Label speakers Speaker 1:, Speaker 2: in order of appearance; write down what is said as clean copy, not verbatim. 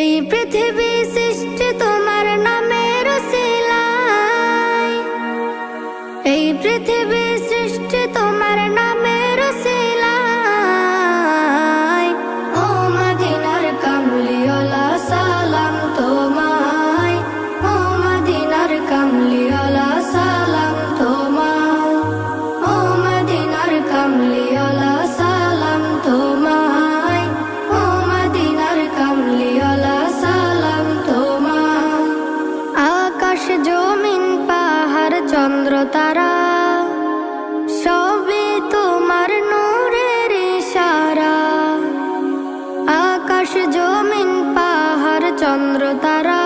Speaker 1: এই পৃথিবী সৃষ্টি তোমার নামের উসিলায়, এই পৃথিবী সৃষ্টি তোমার নামের উসিলায়। ও মদিনার কামলিওয়ালা সালাম তোমায়, ও মদিনার কামলিওয়ালা সালাম তোমায়, ও মদিনার কামলিওয়ালা সালাম তোমায়, ও মদিনার কামলিওয়ালা সালাম তোমায়। আকাশ জমিন পাহাড় চন্দ্র তারা সবই তোমার নূরের ইশারা। আকাশ জমিন পাহাড় চন্দ্র তারা